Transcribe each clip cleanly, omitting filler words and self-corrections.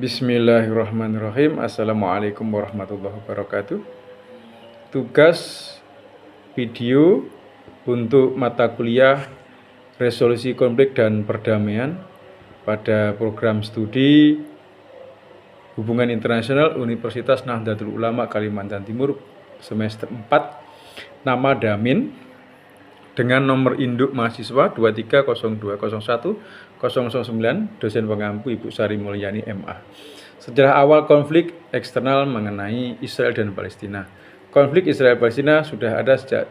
Bismillahirrahmanirrahim. Assalamualaikum warahmatullahi wabarakatuh. Tugas video untuk mata kuliah resolusi konflik dan perdamaian pada program studi hubungan internasional Universitas Nahdlatul Ulama Kalimantan Timur semester 4, nama Damin, dengan nomor induk mahasiswa 230201009, dosen pengampu Ibu Sari Mulyani MA. Sejarah awal konflik eksternal mengenai Israel dan Palestina. Konflik Israel-Palestina sudah ada sejak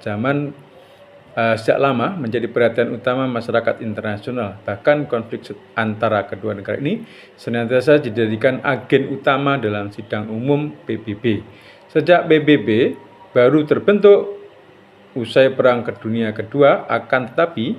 lama, menjadi perhatian utama masyarakat internasional. Bahkan konflik antara kedua negara ini senantiasa dijadikan agen utama dalam sidang umum PBB. Sejak PBB baru terbentuk usai Perang Dunia Kedua, akan tetapi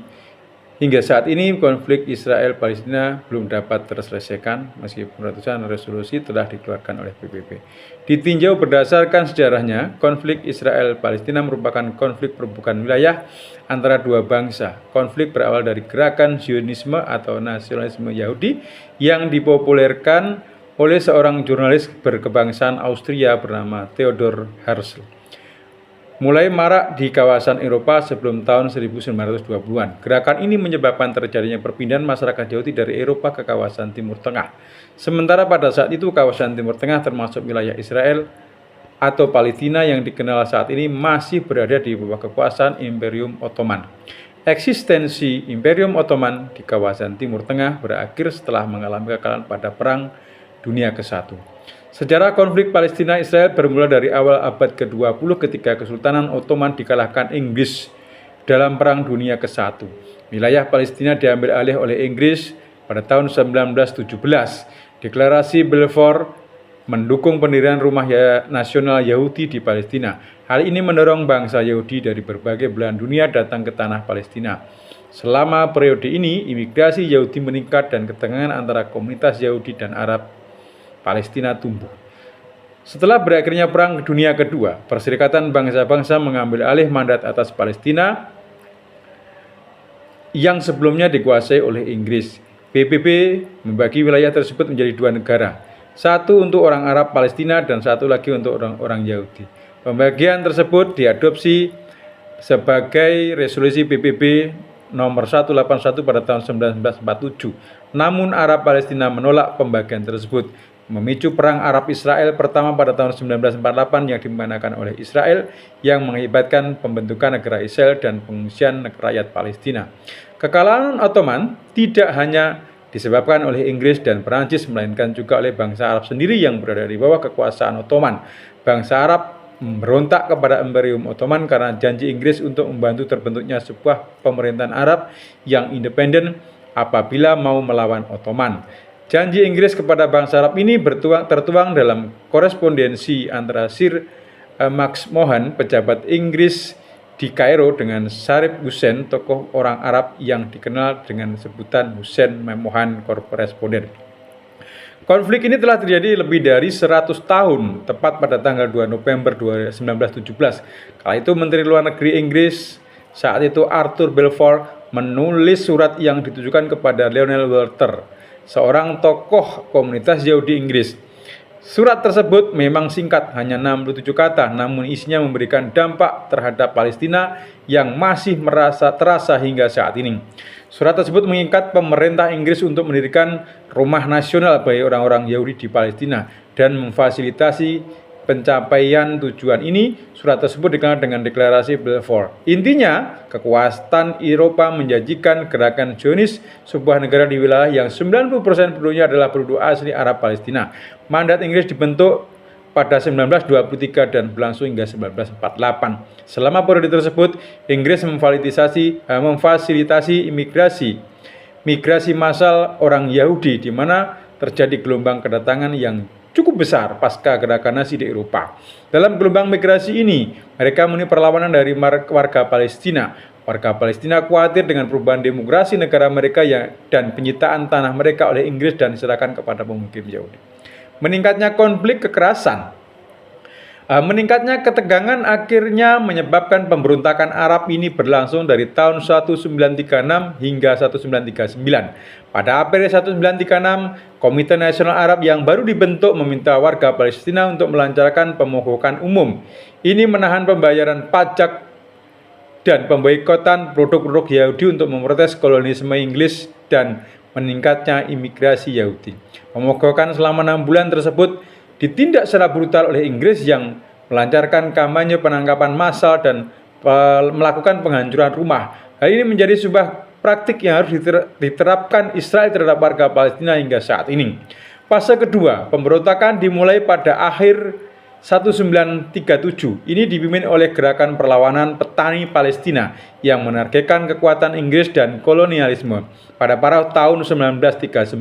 hingga saat ini konflik Israel-Palestina belum dapat terselesaikan meskipun ratusan resolusi telah dikeluarkan oleh PBB. Ditinjau berdasarkan sejarahnya, konflik Israel-Palestina merupakan konflik perebutan wilayah antara dua bangsa. Konflik berawal dari gerakan Zionisme atau nasionalisme Yahudi yang dipopulerkan oleh seorang jurnalis berkebangsaan Austria bernama Theodor Herzl. Mulai marak di kawasan Eropa sebelum tahun 1920-an. Gerakan ini menyebabkan terjadinya perpindahan masyarakat Yahudi dari Eropa ke kawasan Timur Tengah. Sementara pada saat itu kawasan Timur Tengah termasuk wilayah Israel atau Palestina yang dikenal saat ini masih berada di bawah kekuasaan Imperium Ottoman. Eksistensi Imperium Ottoman di kawasan Timur Tengah berakhir setelah mengalami kekalahan pada Perang Dunia ke-1. Sejarah konflik Palestina-Israel bermula dari awal abad ke-20 ketika Kesultanan Ottoman dikalahkan Inggris dalam Perang Dunia ke-1. Wilayah Palestina diambil alih oleh Inggris pada tahun 1917. Deklarasi Balfour mendukung pendirian rumah nasional Yahudi di Palestina. Hal ini mendorong bangsa Yahudi dari berbagai belahan dunia datang ke tanah Palestina. Selama periode ini, imigrasi Yahudi meningkat dan ketegangan antara komunitas Yahudi dan Arab Palestina tumbuh. Setelah berakhirnya Perang Dunia Kedua, Perserikatan Bangsa-Bangsa mengambil alih mandat atas Palestina yang sebelumnya dikuasai oleh Inggris. PBB membagi wilayah tersebut menjadi dua negara, satu untuk orang Arab Palestina dan satu lagi untuk orang-orang Yahudi. Pembagian tersebut diadopsi sebagai resolusi PBB nomor 181 pada tahun 1947. Namun Arab Palestina menolak pembagian tersebut, memicu Perang Arab-Israel pertama pada tahun 1948 yang dimenangkan oleh Israel yang mengakibatkan pembentukan negara Israel dan pengungsian rakyat Palestina. Kekalahan Ottoman tidak hanya disebabkan oleh Inggris dan Perancis, melainkan juga oleh bangsa Arab sendiri yang berada di bawah kekuasaan Ottoman. Bangsa Arab memberontak kepada Imperium Ottoman karena janji Inggris untuk membantu terbentuknya sebuah pemerintahan Arab yang independen apabila mau melawan Ottoman. Janji Inggris kepada bangsa Arab ini tertuang dalam korespondensi antara Sir Max Mohan, pejabat Inggris di Kairo, dengan Sharif Hussein, tokoh orang Arab yang dikenal dengan sebutan Hussein Mohan Koresponden. Konflik ini telah terjadi lebih dari 100 tahun, tepat pada tanggal 2 November 1917. Kala itu Menteri Luar Negeri Inggris saat itu Arthur Balfour menulis surat yang ditujukan kepada Lionel Walter, seorang tokoh komunitas Yahudi Inggris. Surat tersebut memang singkat, hanya 67 kata, namun isinya memberikan dampak terhadap Palestina yang masih terasa hingga saat ini. Surat tersebut mengikat pemerintah Inggris untuk mendirikan rumah nasional bagi orang-orang Yahudi di Palestina dan memfasilitasi pencapaian tujuan ini. Surat tersebut dikenal dengan Deklarasi Balfour. Intinya, kekuasaan Eropa menjanjikan gerakan Zionis, sebuah negara di wilayah yang 90% penduduknya adalah penduduk asli Arab Palestina. Mandat Inggris dibentuk pada 1923 dan berlangsung hingga 1948. Selama periode tersebut, Inggris memfasilitasi migrasi massal orang Yahudi, di mana terjadi gelombang kedatangan yang cukup besar pasca gerakan Nazi di Eropa. Dalam gelombang migrasi ini, mereka menemui perlawanan dari warga Palestina. Warga Palestina khawatir dengan perubahan demografi negara mereka dan penyitaan tanah mereka oleh Inggris dan diserahkan kepada pemukim Yahudi. Meningkatnya konflik kekerasan Meningkatnya ketegangan akhirnya menyebabkan pemberontakan Arab ini berlangsung dari tahun 1936 hingga 1939. Pada April 1936, Komite Nasional Arab yang baru dibentuk meminta warga Palestina untuk melancarkan pemogokan umum. Ini menahan pembayaran pajak dan pemboikotan produk-produk Yahudi untuk memprotes kolonialisme Inggris dan meningkatnya imigrasi Yahudi. Pemogokan selama 6 bulan tersebut ditindak secara brutal oleh Inggris yang melancarkan kampanye penangkapan massal dan melakukan penghancuran rumah. Hal ini menjadi sebuah praktik yang harus diterapkan Israel terhadap warga Palestina hingga saat ini. Fase kedua, pemberontakan dimulai pada akhir 1937. Ini dipimpin oleh gerakan perlawanan petani Palestina yang menargetkan kekuatan Inggris dan kolonialisme. Pada tahun 1939,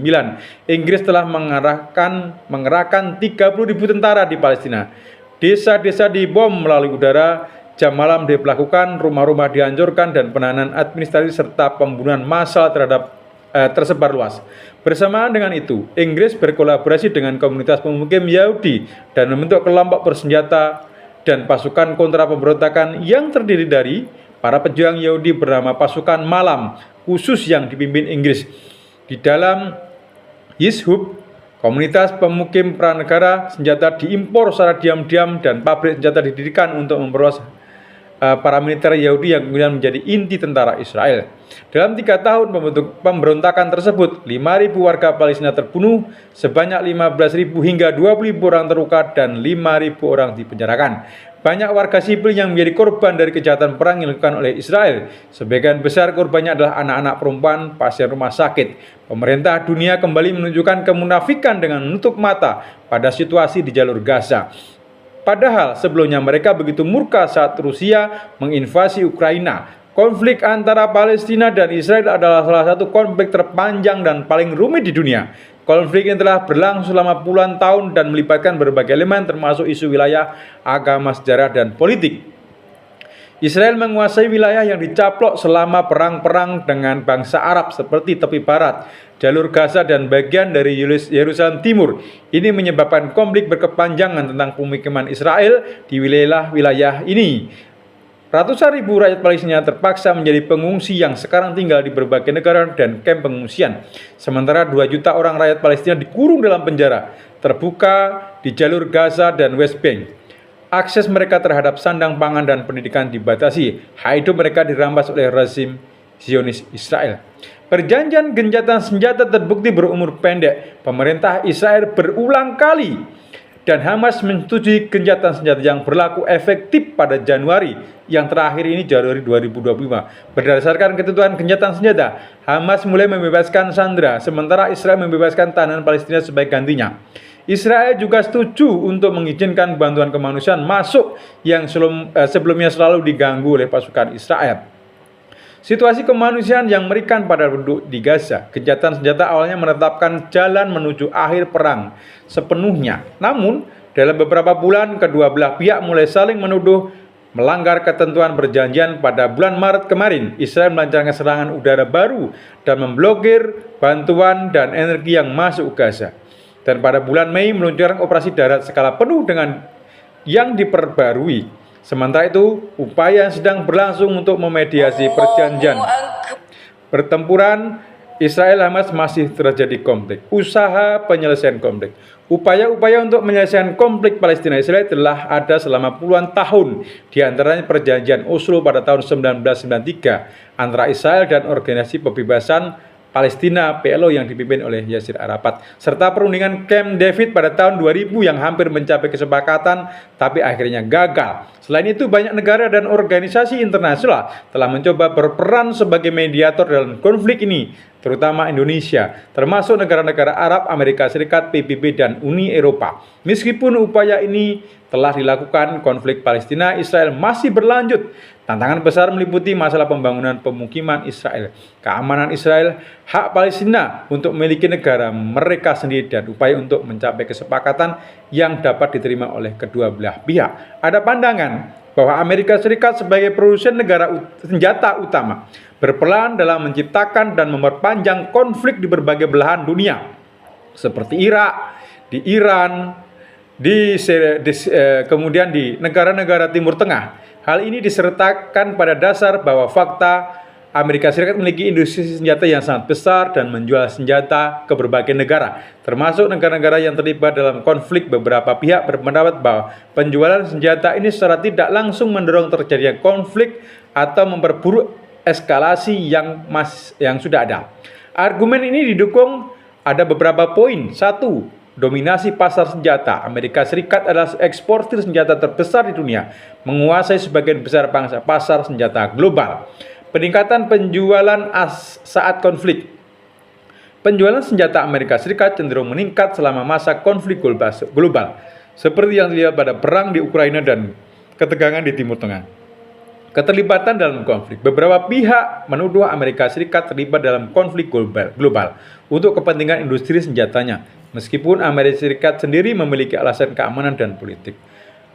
Inggris telah mengerahkan 30.000 tentara di Palestina. Desa-desa dibom melalui udara, jam malam diberlakukan, rumah-rumah dihancurkan, dan penahanan administratif serta pembunuhan massal tersebar luas. Bersamaan dengan itu, Inggris berkolaborasi dengan komunitas pemukim Yahudi dan membentuk kelompok bersenjata dan pasukan kontra pemberontakan yang terdiri dari para pejuang Yahudi bernama Pasukan Malam khusus yang dipimpin Inggris. Di dalam Yishub, komunitas pemukim pranegara senjata diimpor secara diam-diam dan pabrik senjata didirikan untuk memperluas para militer Yahudi yang kemudian menjadi inti tentara Israel. Dalam 3 tahun pemberontakan tersebut, 5.000 warga Palestina terbunuh, sebanyak 15.000 hingga 20.000 orang terluka, dan 5.000 orang dipenjarakan. Banyak warga sipil yang menjadi korban dari kejahatan perang yang dilakukan oleh Israel. Sebagian besar korbannya adalah anak-anak perempuan, pasien rumah sakit. Pemerintah dunia kembali menunjukkan kemunafikan dengan menutup mata pada situasi di jalur Gaza. Padahal sebelumnya mereka begitu murka saat Rusia menginvasi Ukraina. Konflik antara Palestina dan Israel adalah salah satu konflik terpanjang dan paling rumit di dunia. Konflik ini telah berlangsung selama puluhan tahun dan melibatkan berbagai elemen termasuk isu wilayah, agama, sejarah, dan politik. Israel menguasai wilayah yang dicaplok selama perang-perang dengan bangsa Arab seperti tepi barat, jalur Gaza, dan bagian dari Yerusalem Timur. Ini menyebabkan konflik berkepanjangan tentang pemukiman Israel di wilayah ini. Ratusan ribu rakyat Palestina terpaksa menjadi pengungsi yang sekarang tinggal di berbagai negara dan kamp pengungsian. Sementara 2 juta orang rakyat Palestina dikurung dalam penjara terbuka di jalur Gaza dan West Bank. Akses mereka terhadap sandang pangan dan pendidikan dibatasi. Hak hidup mereka dirampas oleh rezim Zionis Israel. Perjanjian gencatan senjata terbukti berumur pendek. Pemerintah Israel berulang kali dan Hamas menyetujui gencatan senjata yang berlaku efektif pada Januari yang terakhir ini, Januari 2025. Berdasarkan ketentuan gencatan senjata, Hamas mulai membebaskan sandera, sementara Israel membebaskan tahanan Palestina sebagai gantinya. Israel juga setuju untuk mengizinkan bantuan kemanusiaan masuk yang sebelumnya selalu diganggu oleh pasukan Israel. Situasi kemanusiaan yang mengerikan pada penduduk di Gaza. Gencatan senjata awalnya menetapkan jalan menuju akhir perang sepenuhnya. Namun, dalam beberapa bulan, kedua belah pihak mulai saling menuduh melanggar ketentuan perjanjian. Pada bulan Maret kemarin, Israel melancarkan serangan udara baru dan memblokir bantuan dan energi yang masuk ke Gaza. Dan pada bulan Mei meluncurkan operasi darat skala penuh dengan yang diperbarui. Sementara itu, upaya yang sedang berlangsung untuk memediasi perjanjian pertempuran Israel-Hamas masih terjadi konflik. Usaha penyelesaian konflik. Upaya-upaya untuk menyelesaikan konflik Palestina-Israel telah ada selama puluhan tahun, di antaranya perjanjian Oslo pada tahun 1993 antara Israel dan Organisasi Pembebasan Palestina PLO yang dipimpin oleh Yasir Arafat, serta perundingan Camp David pada tahun 2000 yang hampir mencapai kesepakatan tapi akhirnya gagal. Selain itu, banyak negara dan organisasi internasional telah mencoba berperan sebagai mediator dalam konflik ini, terutama Indonesia, termasuk negara-negara Arab, Amerika Serikat, PBB, dan Uni Eropa. Meskipun upaya ini telah dilakukan, konflik Palestina-Israel masih berlanjut. Tantangan besar meliputi masalah pembangunan pemukiman Israel, keamanan Israel, hak Palestina untuk memiliki negara mereka sendiri, dan upaya untuk mencapai kesepakatan yang dapat diterima oleh kedua belah pihak. Ada pandangan bahwa Amerika Serikat sebagai produsen negara senjata utama berperan dalam menciptakan dan memperpanjang konflik di berbagai belahan dunia, seperti Irak, di Iran, kemudian di negara-negara Timur Tengah. Hal ini disertakan pada dasar bahwa fakta Amerika Serikat memiliki industri senjata yang sangat besar dan menjual senjata ke berbagai negara, termasuk negara-negara yang terlibat dalam konflik. Beberapa pihak berpendapat bahwa penjualan senjata ini secara tidak langsung mendorong terjadinya konflik atau memperburuk eskalasi yang sudah ada. Argumen ini didukung ada beberapa poin. Satu, dominasi pasar senjata. Amerika Serikat adalah eksportir senjata terbesar di dunia, menguasai sebagian besar pangsa pasar senjata global. Peningkatan penjualan saat konflik. Penjualan senjata Amerika Serikat cenderung meningkat selama masa konflik global, seperti yang dilihat pada perang di Ukraina dan ketegangan di Timur Tengah. Keterlibatan dalam konflik. Beberapa pihak menuduh Amerika Serikat terlibat dalam konflik global untuk kepentingan industri senjatanya, meskipun Amerika Serikat sendiri memiliki alasan keamanan dan politik.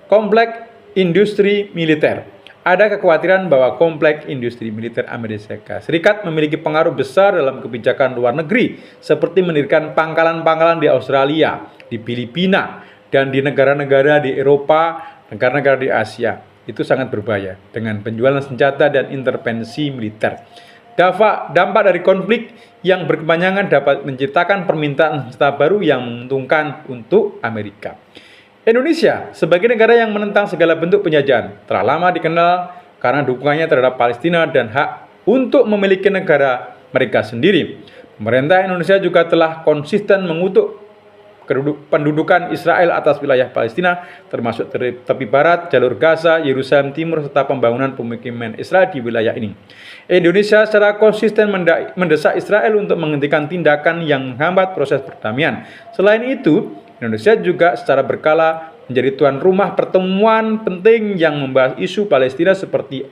Kompleks industri militer. Ada kekhawatiran bahwa kompleks industri militer Amerika Serikat memiliki pengaruh besar dalam kebijakan luar negeri, seperti mendirikan pangkalan-pangkalan di Australia, di Filipina, dan di negara-negara di Eropa, negara-negara di Asia. Itu sangat berbahaya dengan penjualan senjata dan intervensi militer. Dampak dari konflik yang berkepanjangan dapat menciptakan permintaan senjata baru yang menguntungkan untuk Amerika. Indonesia sebagai negara yang menentang segala bentuk penjajahan telah lama dikenal karena dukungannya terhadap Palestina dan hak untuk memiliki negara mereka sendiri. Pemerintah Indonesia juga telah konsisten mengutuk pendudukan Israel atas wilayah Palestina, termasuk tepi barat, jalur Gaza, Yerusalem Timur, serta pembangunan pemukiman Israel di wilayah ini. Indonesia secara konsisten mendesak Israel untuk menghentikan tindakan yang menghambat proses perdamaian. Selain itu, Indonesia juga secara berkala menjadi tuan rumah pertemuan penting yang membahas isu Palestina seperti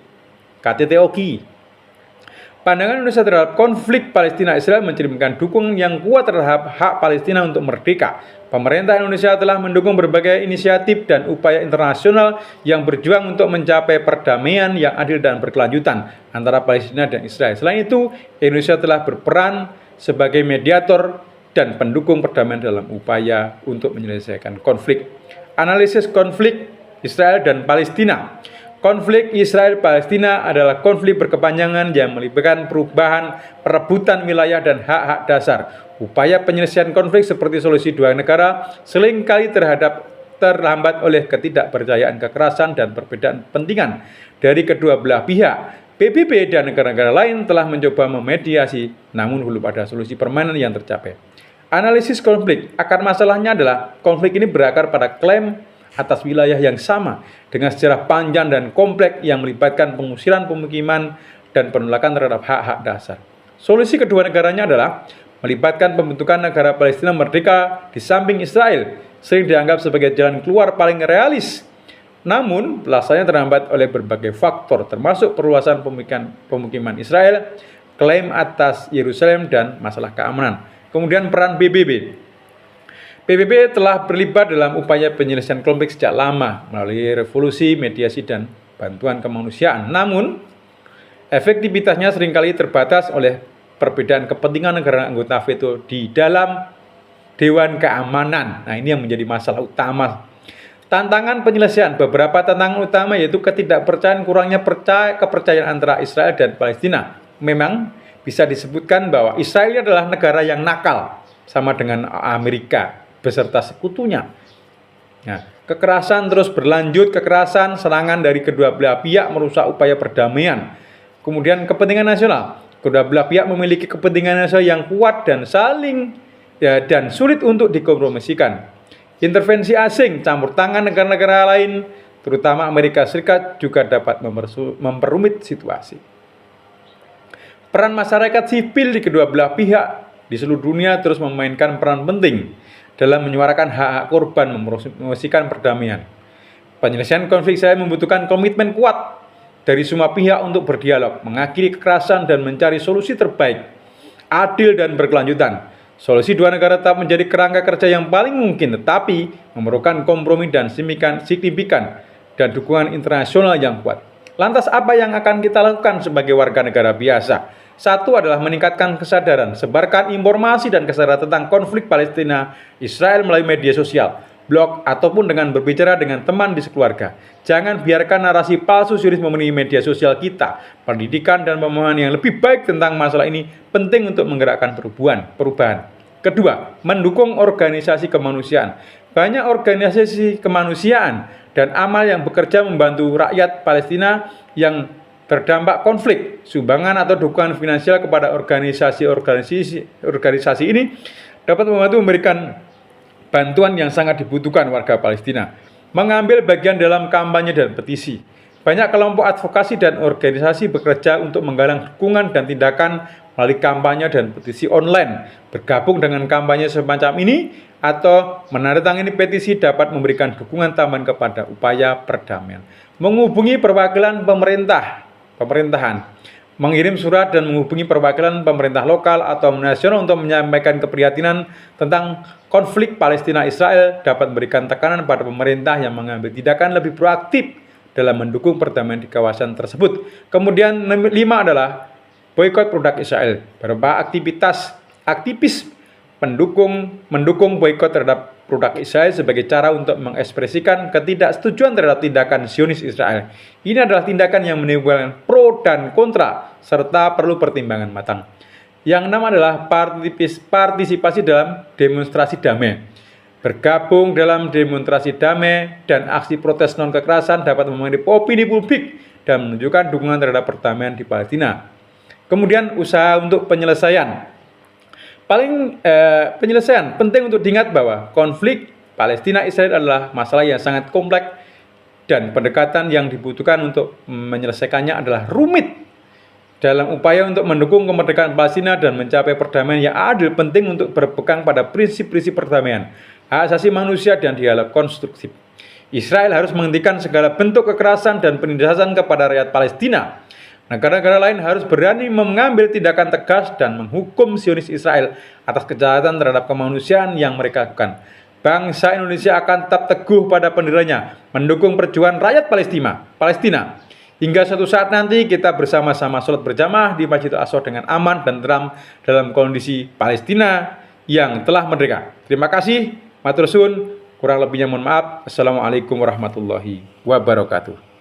KTT Oki. Pandangan Indonesia terhadap konflik Palestina-Israel mencerminkan dukungan yang kuat terhadap hak Palestina untuk merdeka. Pemerintah Indonesia telah mendukung berbagai inisiatif dan upaya internasional yang berjuang untuk mencapai perdamaian yang adil dan berkelanjutan antara Palestina dan Israel. Selain itu, Indonesia telah berperan sebagai mediator dan pendukung perdamaian dalam upaya untuk menyelesaikan konflik. Analisis konflik Israel dan Palestina. Konflik Israel-Palestina adalah konflik berkepanjangan yang melibatkan perubahan, perebutan wilayah dan hak-hak dasar. Upaya penyelesaian konflik seperti solusi dua negara seringkali terhambat oleh ketidakpercayaan, kekerasan, dan perbedaan kepentingan dari kedua belah pihak. PBB dan negara-negara lain telah mencoba memediasi, namun belum ada solusi permanen yang tercapai. Analisis konflik. Akar masalahnya adalah konflik ini berakar pada klaim atas wilayah yang sama dengan sejarah panjang dan kompleks yang melibatkan pengusiran pemukiman dan penolakan terhadap hak-hak dasar. Solusi kedua negaranya adalah melibatkan pembentukan negara Palestina merdeka di samping Israel, sering dianggap sebagai jalan keluar paling realis. Namun, pelaksanaannya terhambat oleh berbagai faktor, termasuk perluasan pemukiman Israel, klaim atas Yerusalem, dan masalah keamanan. Kemudian peran PBB. PBB telah terlibat dalam upaya penyelesaian konflik sejak lama melalui revolusi, mediasi, dan bantuan kemanusiaan. Namun, efektivitasnya seringkali terbatas oleh perbedaan kepentingan negara anggota veto di dalam Dewan Keamanan. Nah, ini yang menjadi masalah utama. Tantangan penyelesaian. Beberapa tantangan utama yaitu ketidakpercayaan, kurangnya kepercayaan antara Israel dan Palestina. Memang bisa disebutkan bahwa Israel adalah negara yang nakal, sama dengan Amerika beserta sekutunya. Nah, kekerasan terus berlanjut, serangan dari kedua belah pihak merusak upaya perdamaian. Kemudian kepentingan nasional. Kedua belah pihak memiliki kepentingan nasional yang kuat dan dan sulit untuk dikompromisikan. Intervensi asing, campur tangan negara-negara lain, terutama Amerika Serikat, juga dapat memperumit situasi. Peran masyarakat sipil di kedua belah pihak di seluruh dunia terus memainkan peran penting dalam menyuarakan hak-hak korban, mempromosikan perdamaian. Penyelesaian konflik Israel membutuhkan komitmen kuat dari semua pihak untuk berdialog, mengakhiri kekerasan, dan mencari solusi terbaik, adil dan berkelanjutan. Solusi dua negara tetap menjadi kerangka kerja yang paling mungkin, tetapi memerlukan kompromi dan signifikan dan dukungan internasional yang kuat. Lantas apa yang akan kita lakukan sebagai warga negara biasa? Satu adalah meningkatkan kesadaran, sebarkan informasi dan kesadaran tentang konflik Palestina-Israel melalui media sosial, blog, ataupun dengan berbicara dengan teman di sekeluarga. Jangan biarkan narasi palsu Zionis memenuhi media sosial kita. Pendidikan dan pemahaman yang lebih baik tentang masalah ini penting untuk menggerakkan perubahan. Kedua, mendukung organisasi kemanusiaan. Banyak organisasi kemanusiaan dan amal yang bekerja membantu rakyat Palestina yang terdampak konflik. Sumbangan atau dukungan finansial kepada organisasi ini dapat membantu memberikan bantuan yang sangat dibutuhkan warga Palestina. Mengambil bagian dalam kampanye dan petisi. Banyak kelompok advokasi dan organisasi bekerja untuk menggalang dukungan dan tindakan melalui kampanye dan petisi online. Bergabung dengan kampanye semacam ini atau menandatangani petisi dapat memberikan dukungan tambahan kepada upaya perdamaian. Menghubungi perwakilan pemerintahan, mengirim surat dan menghubungi perwakilan pemerintah lokal atau nasional untuk menyampaikan keprihatinan tentang konflik Palestina-Israel dapat memberikan tekanan pada pemerintah yang mengambil tindakan lebih proaktif dalam mendukung perdamaian di kawasan tersebut. Kemudian 5 adalah boikot produk Israel. Beberapa aktivis mendukung boikot terhadap produk Israel sebagai cara untuk mengekspresikan ketidaksetujuan terhadap tindakan Zionis Israel. Ini adalah tindakan yang menimbulkan pro dan kontra serta perlu pertimbangan matang. Yang 6 adalah partisipasi dalam demonstrasi damai. Bergabung dalam demonstrasi damai dan aksi protes non-kekerasan dapat memengaruhi opini publik dan menunjukkan dukungan terhadap perdamaian di Palestina. Kemudian usaha untuk penyelesaian. Penyelesaian penting untuk diingat bahwa konflik Palestina-Israel adalah masalah yang sangat kompleks dan pendekatan yang dibutuhkan untuk menyelesaikannya adalah rumit. Dalam upaya untuk mendukung kemerdekaan Palestina dan mencapai perdamaian yang adil penting untuk berpegang pada prinsip-prinsip perdamaian, hak asasi manusia dan dialog konstruktif. Israel harus menghentikan segala bentuk kekerasan dan penindasan kepada rakyat Palestina. Negara-negara lain harus berani mengambil tindakan tegas dan menghukum Zionis Israel atas kejahatan terhadap kemanusiaan yang mereka lakukan. Bangsa Indonesia akan tetap teguh pada pendiriannya, mendukung perjuangan rakyat Palestina. Hingga suatu saat nanti kita bersama-sama sholat berjamaah di Masjid Al-Aqsa dengan aman dan tenang dalam kondisi Palestina yang telah merdeka. Terima kasih, matur suwun, kurang lebihnya mohon maaf. Assalamualaikum warahmatullahi wabarakatuh.